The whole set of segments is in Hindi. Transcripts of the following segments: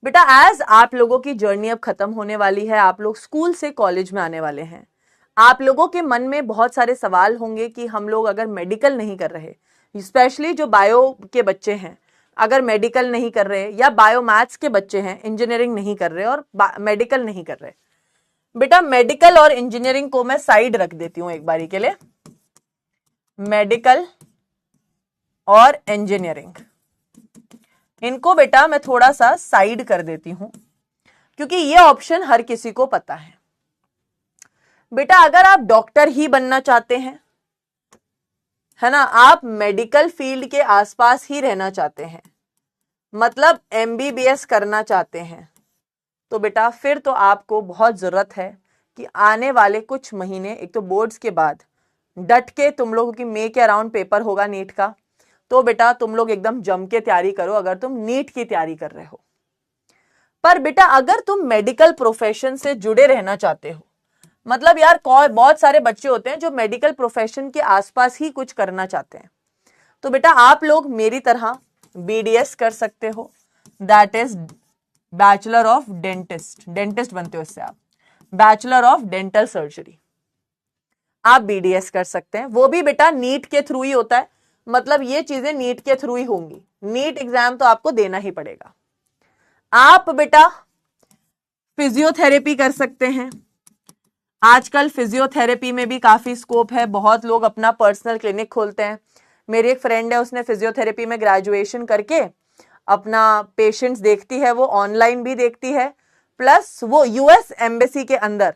बेटा एज आप लोगों की जर्नी अब खत्म होने वाली है, आप लोग स्कूल से कॉलेज में आने वाले हैं, आप लोगों के मन में बहुत सारे सवाल होंगे कि हम लोग अगर मेडिकल नहीं कर रहे, स्पेशली जो बायो के बच्चे हैं, अगर मेडिकल नहीं कर रहे या बायो मैथ्स के बच्चे हैं, इंजीनियरिंग नहीं कर रहे और मेडिकल नहीं कर रहे। बेटा मेडिकल और इंजीनियरिंग को मैं साइड रख देती हूं एक बारी के लिए, मेडिकल और इंजीनियरिंग इनको बेटा मैं थोड़ा सा साइड कर देती हूं, क्योंकि ये ऑप्शन हर किसी को पता है। बेटा अगर आप डॉक्टर ही बनना चाहते हैं, है ना, आप मेडिकल फील्ड के आसपास ही रहना चाहते हैं, मतलब एमबीबीएस करना चाहते हैं, तो बेटा फिर तो आपको बहुत जरूरत है कि आने वाले कुछ महीने, एक तो बोर्ड्स के बाद डट के तुम लोगों की मई के अराउंड पेपर होगा नीट का, तो बेटा तुम लोग एकदम जम के तैयारी करो अगर तुम नीट की तैयारी कर रहे हो। पर बेटा अगर तुम मेडिकल प्रोफेशन से जुड़े रहना चाहते हो, मतलब यार बहुत सारे बच्चे होते हैं जो मेडिकल प्रोफेशन के आसपास ही कुछ करना चाहते हैं, तो बेटा आप लोग मेरी तरह बीडीएस कर सकते हो, that is bachelor of dentist, dentist बनते हो इससे आप, बैचलर ऑफ डेंटल सर्जरी, आप बीडीएस कर सकते हैं। वो भी बेटा नीट के थ्रू ही होता है, मतलब ये चीजें नीट के थ्रू ही होंगी, नीट एग्जाम तो आपको देना ही पड़ेगा। आप बेटा फिजियोथेरेपी कर सकते हैं, आजकल फिजियोथेरेपी में भी काफी स्कोप है, बहुत लोग अपना पर्सनल क्लिनिक खोलते हैं। मेरी एक फ्रेंड है, उसने फिजियोथेरेपी में ग्रेजुएशन करके अपना पेशेंट्स देखती है, वो ऑनलाइन भी देखती है, प्लस वो यूएस एम्बेसी के अंदर,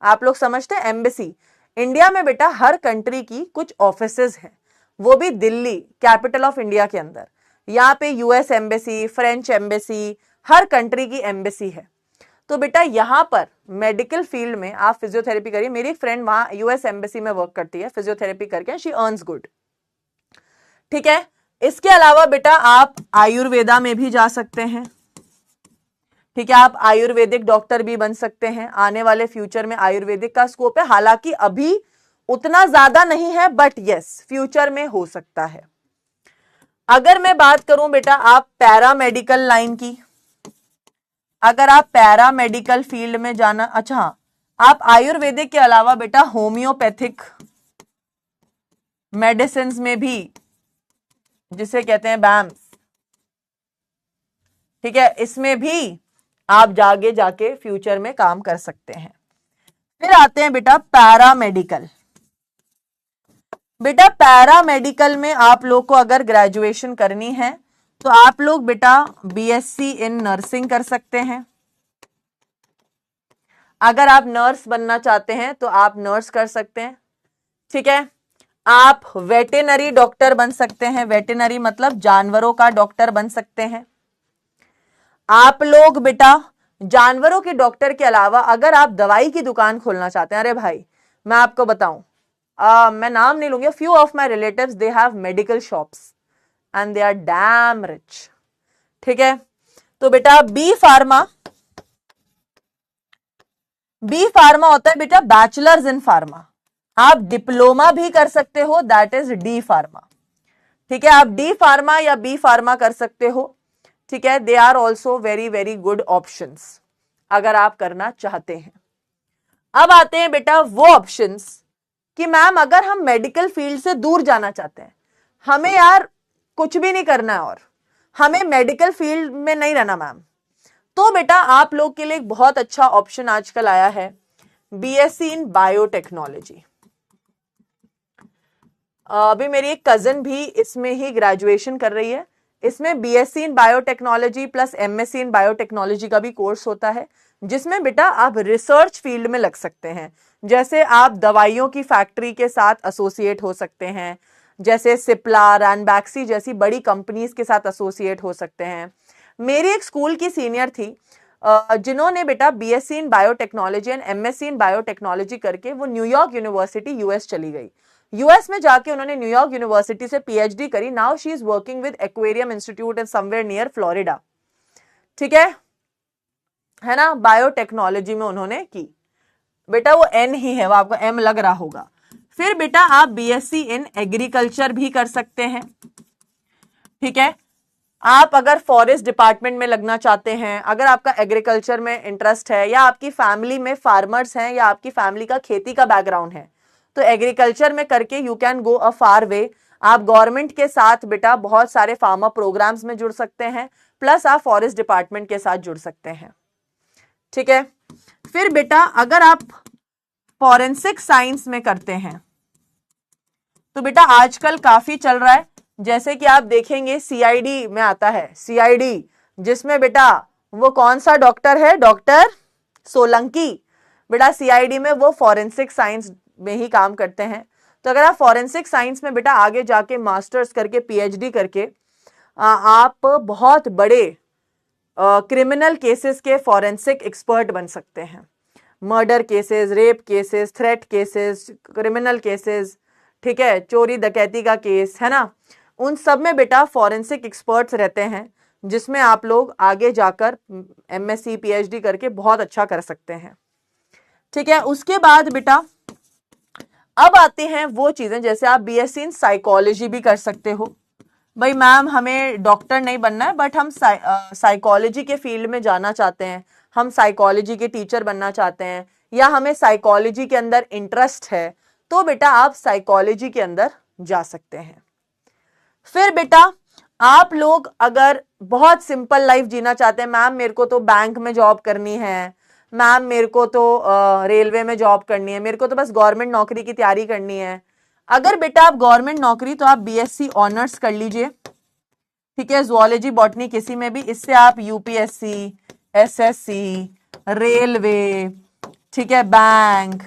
आप लोग समझते हैं एम्बेसी, इंडिया में बेटा हर कंट्री की कुछ ऑफिसेज हैं, वो भी दिल्ली कैपिटल ऑफ इंडिया के अंदर, यहाँ पे यूएस एम्बेसी, फ्रेंच एम्बेसी, हर कंट्री की एम्बेसी है। तो बेटा यहाँ पर मेडिकल फील्ड में आप फिजियोथेरेपी करिए। मेरी एक फ्रेंड वहां यूएस एम्बेसी में वर्क करती है फिजियोथेरेपी करके, शी अर्न्स गुड। ठीक है, इसके अलावा बेटा आप आयुर्वेदा में भी जा सकते हैं, ठीक है, आप आयुर्वेदिक डॉक्टर भी बन सकते हैं, आने वाले फ्यूचर में आयुर्वेदिक का स्कोप है, हालांकि अभी उतना ज्यादा नहीं है, बट यस फ्यूचर में हो सकता है। अगर मैं बात करूं बेटा आप पैरामेडिकल लाइन की, अगर आप पैरामेडिकल फील्ड में जाना, अच्छा आप आयुर्वेदिक के अलावा बेटा होम्योपैथिक मेडिसिन में भी, जिसे कहते हैं बैम्स, ठीक है, इसमें भी आप जाके फ्यूचर में काम कर सकते हैं। फिर आते हैं बेटा पैरामेडिकल। बेटा पैरामेडिकल में आप लोग को अगर ग्रेजुएशन करनी है तो आप लोग बेटा बीएससी इन नर्सिंग कर सकते हैं। अगर आप नर्स बनना चाहते हैं तो आप नर्स कर सकते हैं, ठीक है। आप वेटेनरी डॉक्टर बन सकते हैं, वेटेनरी मतलब जानवरों का डॉक्टर बन सकते हैं। आप लोग बेटा जानवरों के डॉक्टर के अलावा अगर आप दवाई की दुकान खोलना चाहते हैं, अरे भाई मैं आपको बताऊं, मैं नाम नहीं लूंगी, few of my relatives they have medical shops and they are damn rich, ठीक है। तो बेटा बी फार्मा होता है बेटा बैचलर्स इन फार्मा, आप डिप्लोमा भी कर सकते हो, दैट इज डी फार्मा, ठीक है, आप डी फार्मा या बी फार्मा कर सकते हो, ठीक है। They are also very very good options अगर आप करना चाहते हैं। अब आते हैं बेटा वो ऑप्शंस कि मैम अगर हम मेडिकल फील्ड से दूर जाना चाहते हैं, हमें यार कुछ भी नहीं करना है और हमें मेडिकल फील्ड में नहीं रहना मैम, तो बेटा आप लोग के लिए एक बहुत अच्छा ऑप्शन आजकल आया है, बीएससी इन बायोटेक्नोलॉजी। अभी मेरी एक कजन भी इसमें ही ग्रेजुएशन कर रही है, इसमें BSc in biotechnology plus MSc in biotechnology का भी कोर्स होता है, जिसमें बेटा आप रिसर्च फील्ड में लग सकते हैं, जैसे आप दवाइयों की फैक्ट्री के साथ एसोसिएट हो सकते हैं, जैसे सिप्ला, रैनबैक्सी जैसी बड़ी कंपनीज के साथ एसोसिएट हो सकते हैं। मेरी एक स्कूल की सीनियर थी जिन्होंने बेटा BSc in biotechnology and MSc in biotechnology करके वो न्यूयॉर्क यूनिवर्सिटी यूएस चली गई, यूएस में जाके उन्होंने न्यूयॉर्क यूनिवर्सिटी से पीएचडी करी, now she is working with aquarium institute in somewhere near Florida, ठीक है ना, बायोटेक्नोलॉजी में उन्होंने की। बेटा वो एन ही है, वो आपको एम लग रहा होगा। फिर बेटा आप बीएससी इन एग्रीकल्चर भी कर सकते हैं, ठीक है, आप अगर फॉरेस्ट डिपार्टमेंट में लगना चाहते हैं, अगर आपका एग्रीकल्चर में इंटरेस्ट है, या आपकी फैमिली में फार्मर्स हैं, या आपकी फैमिली का खेती का बैकग्राउंड है, तो एग्रीकल्चर में करके यू कैन गो अ फार वे। आप गवर्नमेंट के साथ बेटा बहुत सारे फार्मर प्रोग्राम्स में जुड़ सकते हैं, प्लस आप फॉरेस्ट डिपार्टमेंट के साथ जुड़ सकते हैं। ठीक है, फिर बेटा अगर आप फॉरेंसिक साइंस में करते हैं तो बेटा आजकल काफी चल रहा है, जैसे कि आप देखेंगे सीआईडी में आता है, सीआईडी जिसमें बेटा वो कौन सा डॉक्टर है, डॉक्टर सोलंकी। बेटा सीआईडी में वो फॉरेंसिक साइंस में ही काम करते हैं। तो अगर आप फॉरेंसिक साइंस में बेटा आगे जाके मास्टर्स करके पीएचडी करके आप बहुत बड़े क्रिमिनल केसेस के फॉरेंसिक एक्सपर्ट बन सकते हैं। Murder cases, rape cases, threat cases, criminal cases, ठीक है, चोरी डकैती का केस है ना, उन सब में बेटा फॉरेंसिक एक्सपर्ट्स रहते हैं, जिसमें आप लोग आगे जाकर एमएससी पीएचडी करके बहुत अच्छा कर सकते हैं। ठीक है, उसके बाद बेटा अब आते हैं वो चीजें, जैसे आप बीएससी इन साइकोलॉजी भी कर सकते हो। भाई मैम हमें डॉक्टर नहीं बनना है, बट हम साइकोलॉजी के फील्ड में जाना चाहते हैं, हम साइकोलॉजी के टीचर बनना चाहते हैं, या हमें साइकोलॉजी के अंदर इंटरेस्ट है, तो बेटा आप साइकोलॉजी के अंदर जा सकते हैं। फिर बेटा आप लोग अगर बहुत सिंपल लाइफ जीना चाहते हैं, मैम मेरे को तो बैंक में जॉब करनी है, मैम मेरे को तो रेलवे में जॉब करनी है, मेरे को तो बस गवर्नमेंट नौकरी की तैयारी करनी है, अगर बेटा आप गवर्नमेंट नौकरी, तो आप बीएससी ऑनर्स कर लीजिए। ठीक है, जुअलॉजी बॉटनी किसी में भी, इससे आप यूपीएससी, एसएससी, रेलवे, ठीक है, बैंक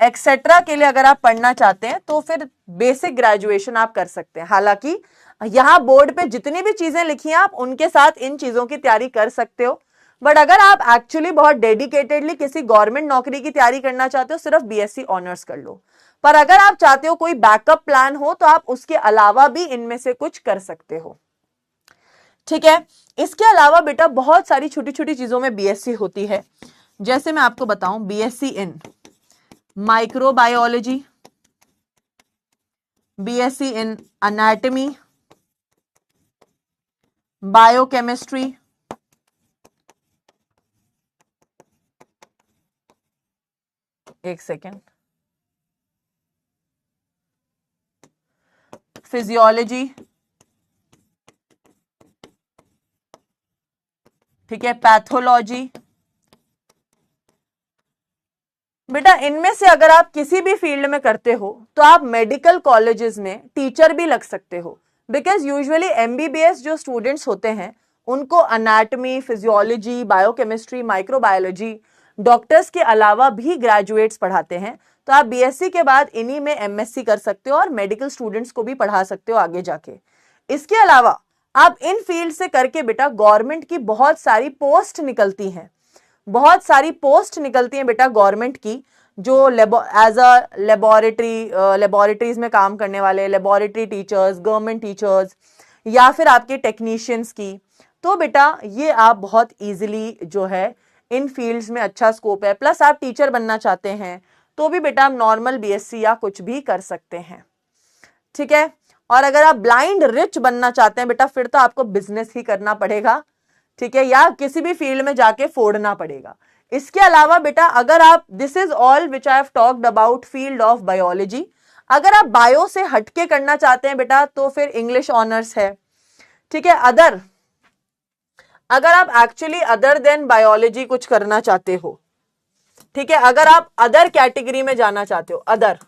एक्सेट्रा के लिए अगर आप पढ़ना चाहते हैं तो फिर बेसिक ग्रेजुएशन आप कर सकते हैं। हालांकि यहां बोर्ड पे जितनी भी चीजें लिखी हैं आप उनके साथ इन चीजों की तैयारी कर सकते हो, बट अगर आप एक्चुअली बहुत डेडिकेटेडली किसी गवर्नमेंट नौकरी की तैयारी करना चाहते हो, सिर्फ बीएससी ऑनर्स कर लो। पर अगर आप चाहते हो कोई बैकअप प्लान हो, तो आप उसके अलावा भी इनमें से कुछ कर सकते हो। ठीक है, इसके अलावा बेटा बहुत सारी छोटी छोटी चीजों में बीएससी होती है, जैसे मैं आपको बताऊं, BSc in microbiology, BSc in anatomy, biochemistry, एक सेकेंड, फिजियोलॉजी, ठीक है, पैथोलॉजी। बेटा इनमें से अगर आप किसी भी फील्ड में करते हो तो आप मेडिकल कॉलेजेस में टीचर भी लग सकते हो, बिकॉज यूजुअली एमबीबीएस जो स्टूडेंट्स होते हैं उनको anatomy, physiology, biochemistry, microbiology doctors के अलावा भी ग्रेजुएट्स पढ़ाते हैं। तो आप बीएससी के बाद इन्हीं में एमएससी कर सकते हो और मेडिकल स्टूडेंट्स को भी पढ़ा सकते हो आगे जाके। इसके अलावा आप इन फील्ड से करके बेटा गवर्नमेंट की बहुत सारी पोस्ट निकलती हैं, बहुत सारी पोस्ट निकलती हैं बेटा गवर्नमेंट की, जो एज अ लेबोरेटरीज में काम करने वाले लेबोरेटरी टीचर्स, गवर्नमेंट टीचर्स, या फिर आपके टेक्नीशियंस की। तो बेटा ये आप बहुत इजीली जो है इन फील्ड्स में अच्छा स्कोप है। प्लस आप टीचर बनना चाहते हैं तो भी बेटा आप नॉर्मल बीएससी या कुछ भी कर सकते हैं। ठीक है, और अगर आप ब्लाइंड रिच बनना चाहते हैं बेटा, फिर तो आपको बिजनेस ही करना पड़ेगा, ठीक है, या किसी भी फील्ड में जाके फोड़ना पड़ेगा। इसके अलावा बेटा अगर आप, this is all which I have talked about field of biology, अगर आप बायो से हटके करना चाहते हैं बेटा तो फिर इंग्लिश ऑनर्स है। ठीक है, अगर आप एक्चुअली अदर देन बायोलॉजी कुछ करना चाहते हो, ठीक है, अगर आप अदर कैटेगरी में जाना चाहते हो, अदर,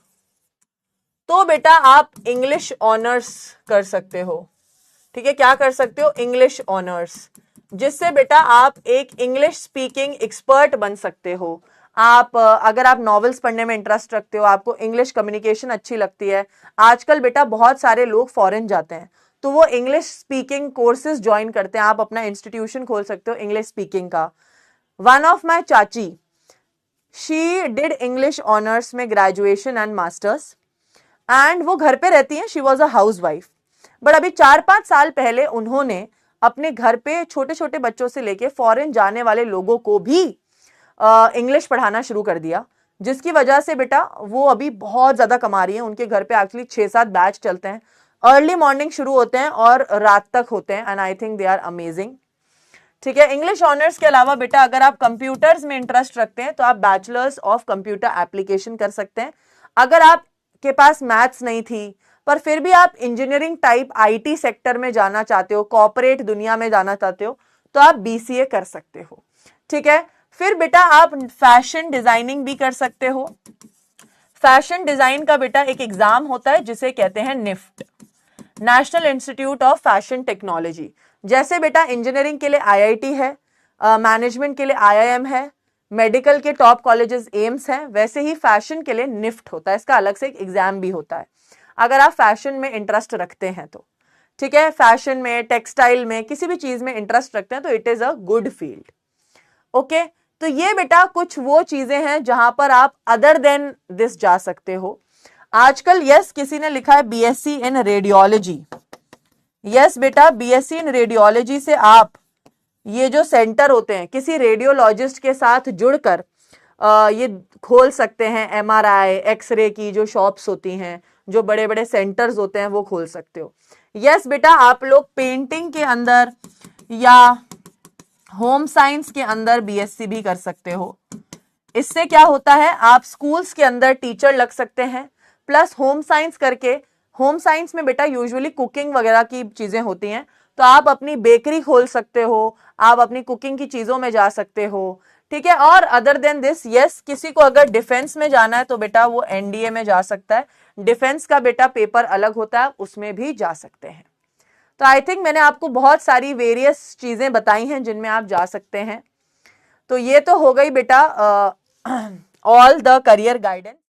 तो बेटा आप इंग्लिश ऑनर्स कर सकते हो। ठीक है, क्या कर सकते हो, इंग्लिश ऑनर्स, जिससे बेटा आप एक इंग्लिश स्पीकिंग एक्सपर्ट बन सकते हो। आप अगर आप नॉवेल्स पढ़ने में इंटरेस्ट रखते हो, आपको इंग्लिश कम्युनिकेशन अच्छी लगती है, आजकल बेटा बहुत सारे लोग फॉरेन जाते हैं तो वो इंग्लिश स्पीकिंग कोर्सेज ज्वाइन करते हैं। आप अपना इंस्टीट्यूशन खोल सकते हो इंग्लिश स्पीकिंग का। वन ऑफ माई चाची, शी डिड इंग्लिश ऑनर्स में ग्रेजुएशन एंड मास्टर्स, एंड वो घर पे रहती हैं, she was a house wife, but अभी 4-5 साल पहले उन्होंने अपने घर पे छोटे छोटे बच्चों से लेके फॉरेन जाने वाले लोगों को भी इंग्लिश पढ़ाना शुरू कर दिया, जिसकी वजह से बेटा वो अभी बहुत ज्यादा कमा रही है। उनके घर पे एक्चुअली 6-7 बैच चलते हैं, अर्ली मॉर्निंग शुरू होते हैं और रात तक होते हैं, and I think they are amazing. ठीक है, इंग्लिश ऑनर्स के अलावा बेटा अगर आप कंप्यूटर्स में इंटरेस्ट रखते हैं तो आप बैचलर्स ऑफ कंप्यूटर एप्लीकेशन कर सकते हैं। अगर आपके पास मैथ्स नहीं थी पर फिर भी आप इंजीनियरिंग टाइप आईटी सेक्टर में जाना चाहते हो, कॉर्पोरेट दुनिया में जाना चाहते हो, तो आप बीसीए कर सकते हो। ठीक है, फिर बेटा आप फैशन डिजाइनिंग भी कर सकते हो। फैशन डिजाइन का बेटा एक एग्जाम होता है जिसे कहते हैं NIFT, national institute of fashion technology. जैसे बेटा इंजीनियरिंग के लिए आईआईटी है, मैनेजमेंट के लिए आईआईएम है, मेडिकल के टॉप कॉलेजेस एम्स हैं, वैसे ही फैशन के लिए निफ्ट होता है। इसका अलग से एक एग्जाम भी होता है अगर आप फैशन में इंटरेस्ट रखते हैं तो। ठीक है, फैशन में, टेक्सटाइल में, किसी भी चीज में इंटरेस्ट रखते हैं तो it is a good field. Okay, तो ये बेटा कुछ वो चीजें हैं जहां पर आप अदर देन दिस जा सकते हो। आजकल यस किसी ने लिखा है बीएससी इन रेडियोलॉजी। यस बेटा, बीएससी इन रेडियोलॉजी से आप ये जो सेंटर होते हैं किसी रेडियोलॉजिस्ट के साथ जुड़कर ये खोल सकते हैं। एमआरआई, एक्सरे की जो शॉप्स होती हैं, जो बड़े बड़े सेंटर्स होते हैं, वो खोल सकते हो। यस बेटा, आप लोग पेंटिंग के अंदर या होम साइंस के अंदर बीएससी भी कर सकते हो। इससे क्या होता है, आप स्कूल्स के अंदर टीचर लग सकते हैं, प्लस होम साइंस करके, होम साइंस में बेटा यूजुअली कुकिंग वगैरह की चीजें होती हैं, तो आप अपनी बेकरी खोल सकते हो, आप अपनी कुकिंग की चीजों में जा सकते हो। ठीक है, और अदर देन दिस यस किसी को अगर डिफेंस में जाना है तो बेटा वो एनडीए में जा सकता है। डिफेंस का बेटा पेपर अलग होता है, उसमें भी जा सकते हैं। तो आई थिंक मैंने आपको बहुत सारी वेरियस चीजें बताई हैं जिनमें आप जा सकते हैं। तो ये तो हो गई बेटा ऑल द करियर गाइडेंस।